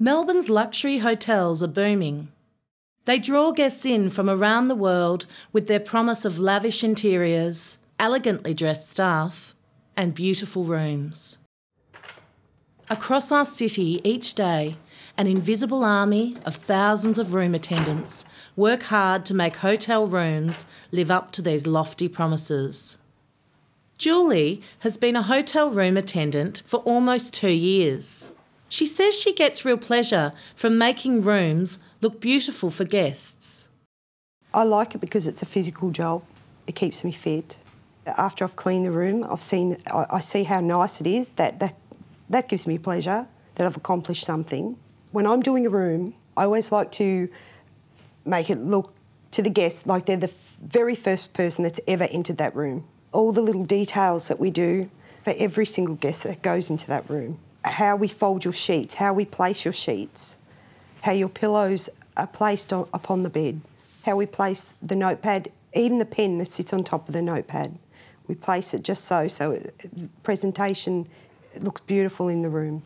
Melbourne's luxury hotels are booming. They draw guests in from around the world with their promise of lavish interiors, elegantly dressed staff, and beautiful rooms. Across our city each day, an invisible army of thousands of room attendants work hard to make hotel rooms live up to these lofty promises. Julie has been a hotel room attendant for almost 2 years. She says she gets real pleasure from making rooms look beautiful for guests. I like it because it's a physical job. It keeps me fit. After I've cleaned the room, I see how nice it is. That gives me pleasure, that I've accomplished something. When I'm doing a room, I always like to make it look to the guests like they're the very first person that's ever entered that room. All the little details that we do for every single guest that goes into that room. How we fold your sheets, how we place your sheets, how your pillows are placed upon the bed, how we place the notepad, even the pen that sits on top of the notepad. We place it just so presentation looks beautiful in the room.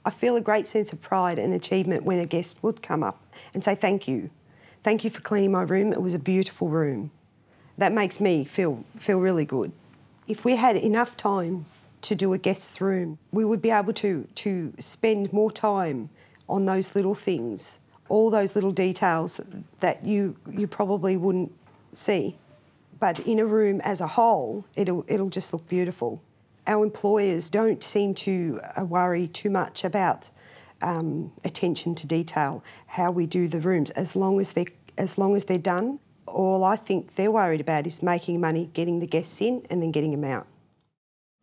I feel a great sense of pride and achievement when a guest would come up and say thank you. Thank you for cleaning my room. It was a beautiful room. That makes me feel really good. If we had enough time to do a guest's room, we would be able to spend more time on those little things, all those little details that you probably wouldn't see. But in a room as a whole, it'll just look beautiful. Our employers don't seem to worry too much about attention to detail, how we do the rooms, as long as they're done. All I think they're worried about is making money, getting the guests in and then getting them out.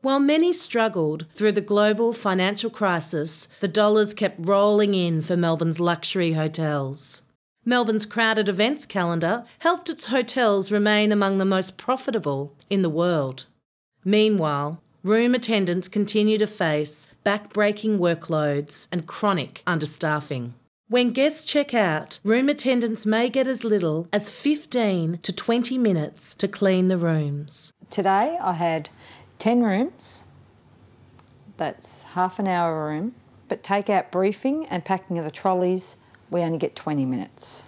While many struggled through the global financial crisis, the dollars kept rolling in for Melbourne's luxury hotels. Melbourne's crowded events calendar helped its hotels remain among the most profitable in the world. Meanwhile, room attendants continue to face back-breaking workloads and chronic understaffing. When guests check out, room attendants may get as little as 15 to 20 minutes to clean the rooms. Today I had 10 rooms, that's half an hour a room, but take out briefing and packing of the trolleys, we only get 20 minutes.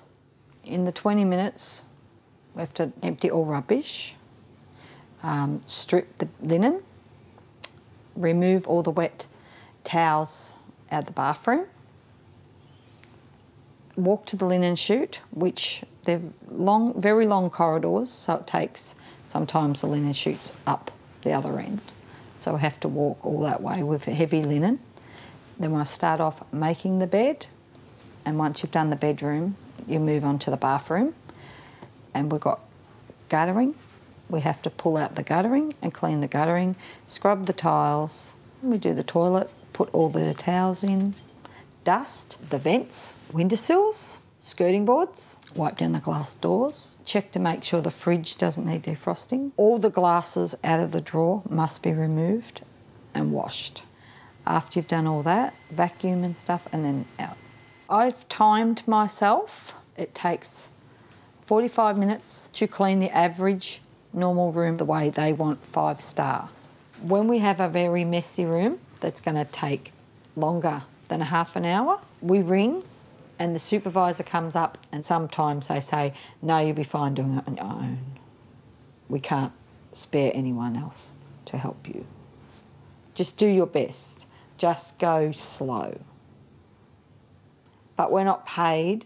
In the 20 minutes, we have to empty all rubbish, strip the linen, remove all the wet towels out of the bathroom, walk to the linen chute, which they're long, very long corridors, so it takes sometimes the linen chute's up the other end. So we have to walk all that way with heavy linen. Then we'll start off making the bed, and once you've done the bedroom, you move on to the bathroom. And we've got guttering. We have to pull out the guttering and clean the guttering, scrub the tiles. We do the toilet, put all the towels in, dust, the vents, windowsills, skirting boards, wipe down the glass doors, check to make sure the fridge doesn't need defrosting. All the glasses out of the drawer must be removed and washed. After you've done all that, vacuum and stuff, and then out. I've timed myself. It takes 45 minutes to clean the average normal room the way they want 5-star. When we have a very messy room that's going to take longer than a half an hour, we ring and the supervisor comes up, and sometimes they say, no, you'll be fine doing it on your own. We can't spare anyone else to help you. Just do your best. Just go slow. But we're not paid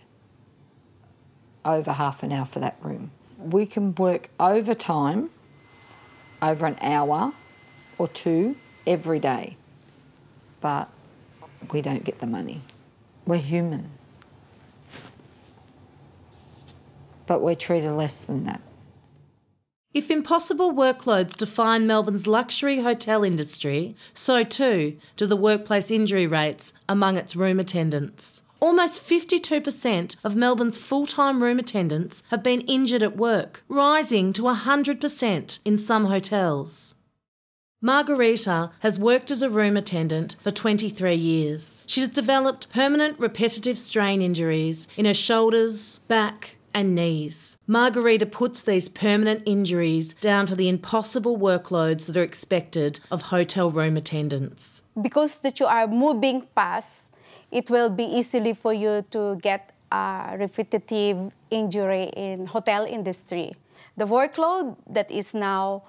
over half an hour for that room. We can work overtime over an hour or two every day, but we don't get the money. We're human. But we're treated less than that. If impossible workloads define Melbourne's luxury hotel industry, so too do the workplace injury rates among its room attendants. Almost 52% of Melbourne's full-time room attendants have been injured at work, rising to 100% in some hotels. Margarita has worked as a room attendant for 23 years. She has developed permanent repetitive strain injuries in her shoulders, back and knees. Margarita puts these permanent injuries down to the impossible workloads that are expected of hotel room attendants. Because that you are moving fast, it will be easily for you to get a repetitive injury in hotel industry. The workload that is now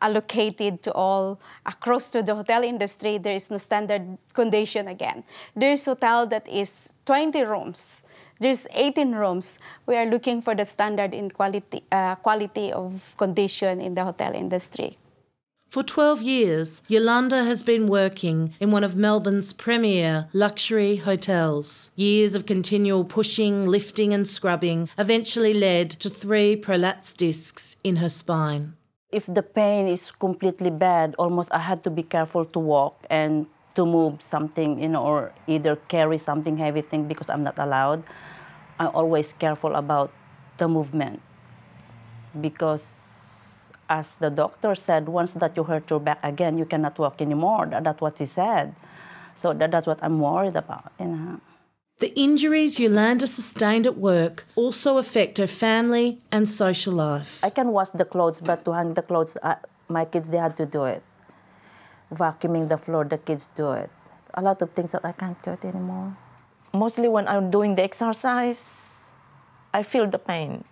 allocated to all across to the hotel industry, there is no standard condition again. There's hotel that is 20 rooms. There's 18 rooms. We are looking for the standard in quality of condition in the hotel industry. For 12 years, Yolanda has been working in one of Melbourne's premier luxury hotels. Years of continual pushing, lifting and scrubbing eventually led to 3 prolapse discs in her spine. If the pain is completely bad, almost I had to be careful to walk and to move something, or either carry something heavy thing because I'm not allowed. I'm always careful about the movement because as the doctor said, once that you hurt your back again, you cannot walk anymore. That's what he said. So that's what I'm worried about, The injuries Yolanda sustained at work also affect her family and social life. I can wash the clothes, but to hang the clothes, my kids, they had to do it. Vacuuming the floor, the kids do it. A lot of things that I can't do it anymore. Mostly when I'm doing the exercise, I feel the pain.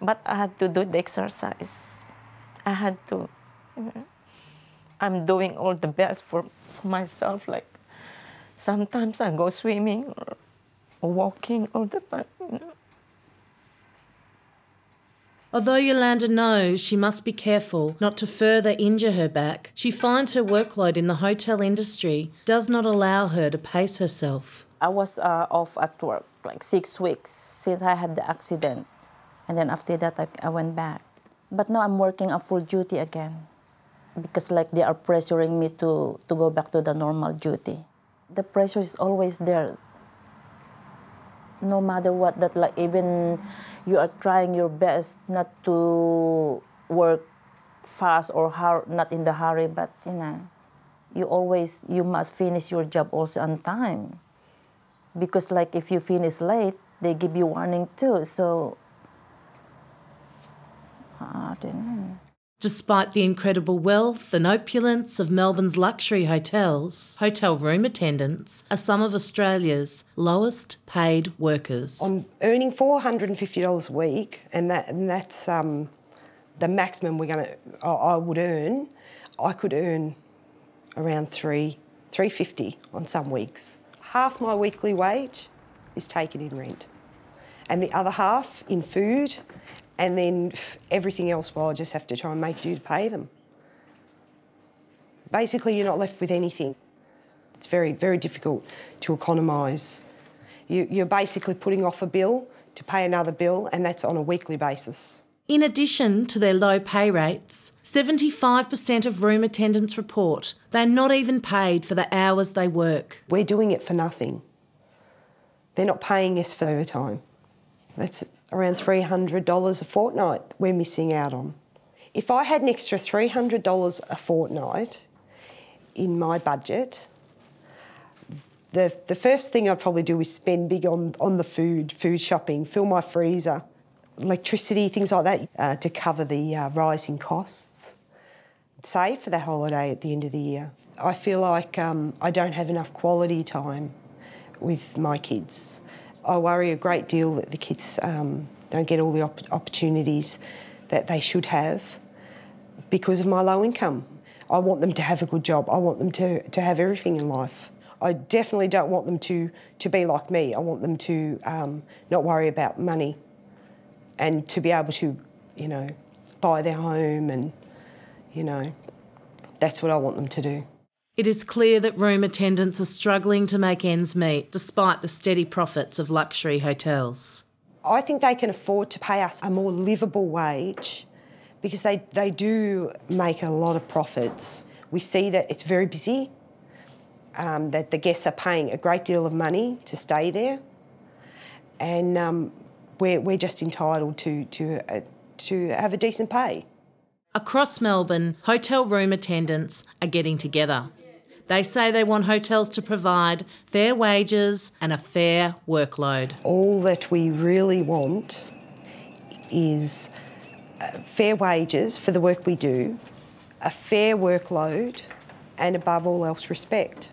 But I had to do the exercise. I had to, I'm doing all the best for myself. Like sometimes I go swimming or walking all the time. Although Yolanda knows she must be careful not to further injure her back, she finds her workload in the hotel industry does not allow her to pace herself. I was off at work like 6 weeks since I had the accident. And then after that, I went back. But now I'm working a full duty again because like they are pressuring me to go back to the normal duty. The pressure is always there. No matter what, that like even you are trying your best not to work fast or not in the hurry, but you must finish your job also on time. Because like if you finish late, they give you warning too. So I don't know. Despite the incredible wealth and opulence of Melbourne's luxury hotels, hotel room attendants are some of Australia's lowest paid workers. I'm earning $450 a week, and that's the maximum I would earn. I could earn around $350 on some weeks. Half my weekly wage is taken in rent, and the other half in food. And then everything else, well, I just have to try and make do to pay them. Basically, you're not left with anything. It's very, very difficult to economise. You're basically putting off a bill to pay another bill, and that's on a weekly basis. In addition to their low pay rates, 75% of room attendants report they're not even paid for the hours they work. We're doing it for nothing. They're not paying us for overtime. That's around $300 a fortnight we're missing out on. If I had an extra $300 a fortnight in my budget, the first thing I'd probably do is spend big on the food shopping, fill my freezer, electricity, things like that, to cover the rising costs. Save for that holiday at the end of the year. I feel like I don't have enough quality time with my kids. I worry a great deal that the kids don't get all the opportunities that they should have because of my low income. I want them to have a good job. I want them to have everything in life. I definitely don't want them to be like me. I want them to not worry about money and to be able to, buy their home and, that's what I want them to do. It is clear that room attendants are struggling to make ends meet despite the steady profits of luxury hotels. I think they can afford to pay us a more livable wage because they do make a lot of profits. We see that it's very busy, that the guests are paying a great deal of money to stay there, and we're just entitled to have a decent pay. Across Melbourne, hotel room attendants are getting together. They say they want hotels to provide fair wages and a fair workload. All that we really want is fair wages for the work we do, a fair workload, and above all else, respect.